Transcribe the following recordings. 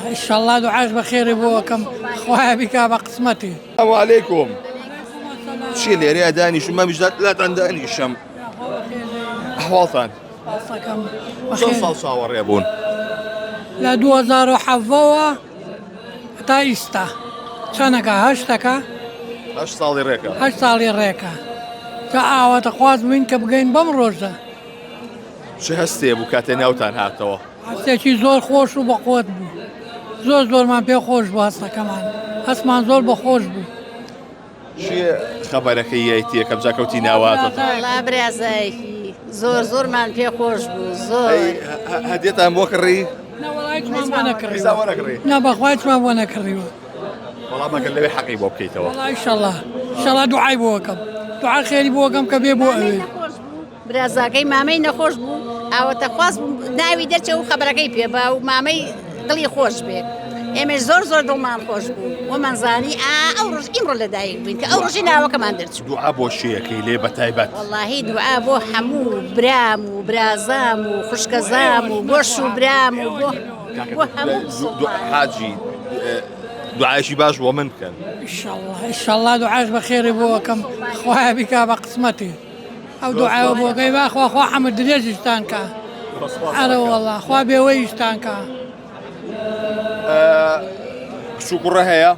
إن شاء الله دعاش بخير يبوكم خويا بك بقسمتي. السلام عليكم. شي اللي ريا داني شو ما مجدات لا عنداني الشم أحواطان عساكم شو بخير. صار صور يا بون لا 2007 تايستا سنكا هشتكا اش صار ريكا هشت صالي ريكا جاء وتخواز منك بقين بمروزة شو هستي ابو كاتناوتان هاتوا حسيتي زور خوش وبقوت بو زور ما بي خوش بو هسا كمان هسمان زور بخوش بو. شي خبرك هي كم زاكوتي ناوات والله برازايكي زور من پێ خۆش بوو زۆر هديتان بوكري لا والله هيك ما نكري إذا وانا كري لا بخوات ما نكري والله ما قال لي حقي بوكيتوا والله إن شاء الله دعاء بوكم دعاء خير بوكم كبير بو أوي. برازاکەی مامەی نەخۆش بوو ئاوەتە خواست ناوی دەرچە و خەبەرەکەی پێبا و مامەی دڵی خۆش بێ ئێمەش زۆر دڵمان خۆش بوو وەمانزانی ئەو ڕۆژ ئیمڕۆ لەدایک بووین کە ئەو ڕۆژی ناوەکەمان دەرچوو دعاء بو شيكي لي بتايبات واللهی دوعا بۆ هەموو برام و برازام و خوشکەزام و بۆش و برام و بۆ هەموو حاجي دعاء شي باش ومن كان إن شاء الله دعاش بخير بوكم خويا بك بقسمتي أو دعاء بوكي أخو حمد دريج اشتانكا أنا والله أخو بيوي اشتانكا. شو كره هي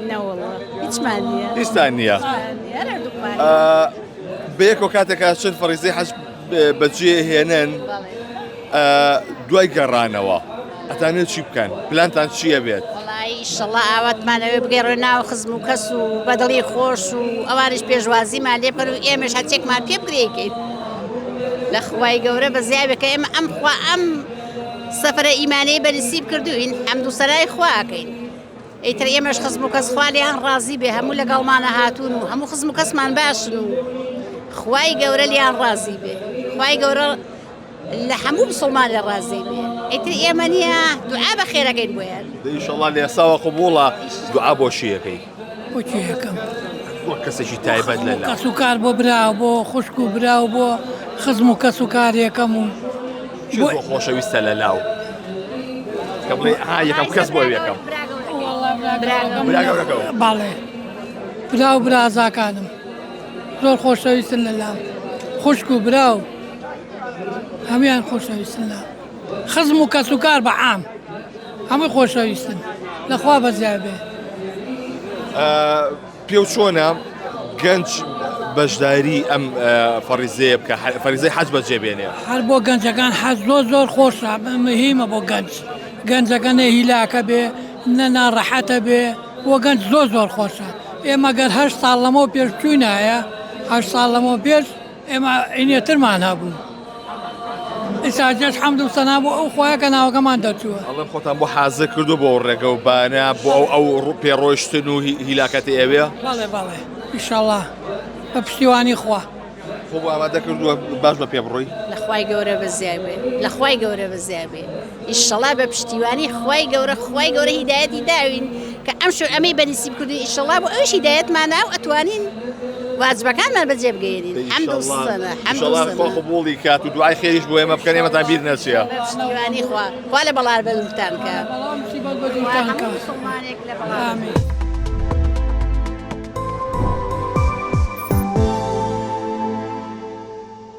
نە وڵڵە هیچمان نییە استانيا بيكو كاتك شن فريزي حش بجي هنن دوای گەڕانەوە ئەتانێت چی بکەن پلانتان چییە بێت وڵی ئیشەڵڵا ئاواتمانەوێ بگەڕێ ناو خزم و کەس و بەدڵی خۆش و ئەوانش پێشوازیمان لێ بکەن و ئێمەش هەرچێکمان پێ بگرێکەین لە خوای گەورە بە زیابێکە ئێمە ئەم سەفرە ئیمانەی بەنسیب کردوین حەمد و سەرای خواکەین ئیتر ئێمەش خزم و کەس خوا لێیان ڕازی بێ هەموو لەگەڵمانە هاتوون و هەموو خزم و کەسمان باشن و خوای گەورە لیان ڕازی بێ خوای گەورە لە هەموو مسلمانێ ڕازی بێ ئیتر ئێمە نییە دوعا بە خێرەکەین بۆیان ئینشەڵڵا لە ئێساوە قبوڵە دوعا بۆ شیەکەی بۆچی یەکەم بۆ کەسێکی تایبەت لەلا کەس و کار بۆ براو بۆ خوشک و براو بۆ خزم و کەس و کار یەکەم و بۆ خۆشەویستە لە لاو کە بڵێ یەکەم کەس بۆ یەکەم باڵێ براو برازاکانم زۆر خۆشەویستن لە لام خوشک و براو هەمیان خۆشەویستن لام خزم و کەس و کار بە عام هەمووی خۆشەویستن لەخوا بەزیای بێ. پێ و چۆنە گەنج بەشداری ئەم فەریزەیە بکە فەریزەی حەج بەجێبێنێ هەر بۆ گەنجەکان حەز زۆر خۆشە مهمە بۆ گەنجەکە نە هیلاکە بێ نە ناڕەحەتە بێ بۆ گەنج زۆر خۆشە. ئێمە گەر 8 ساڵ لەمەوە پێش چوینایە 8 ساڵ لەمەوە پێش ئێمە عینێترمان هەبوو ئێساجەش حەمد و سەنا بۆ ئەو خۆیە کە ناوەکەمان دەچووە ئەڵێم خۆتان بۆ حازە کردو بۆ ڕێگە و بانە بۆ ئەو پێڕۆشتن و هیلاکەتی ئەوێ بەڵێ ئینشەڵڵا بە پشتیوانی خوا خۆ بۆ ئامادە کردووە باش بە پێ بڕۆی لە خوای گەورە بەزیای بێ لە خوای گەورە بەزیای بێ ئیشەڵڵا بە پشتیوانی خوای گەورە هیدایەتی داوین کە ئەم شو ئەمەی بەنسیب کردوین ئیشەڵڵا بۆ ئەوش هیدایەتمانە و ئەتوانین واجبەکانمان بەجێ بگەێنین حەمد و سەنە حەمد و سەنە خۆ قبوڵی کات و دوعای خێریش بۆ ئێمە بکەن ئێمەتان بیر نەچێە بە پشتیوانی خوا لە بەڵار بەدوتان کە بەڵام سیبەت بەدوتان کە مسلمانێک لە بەڵار ئامین.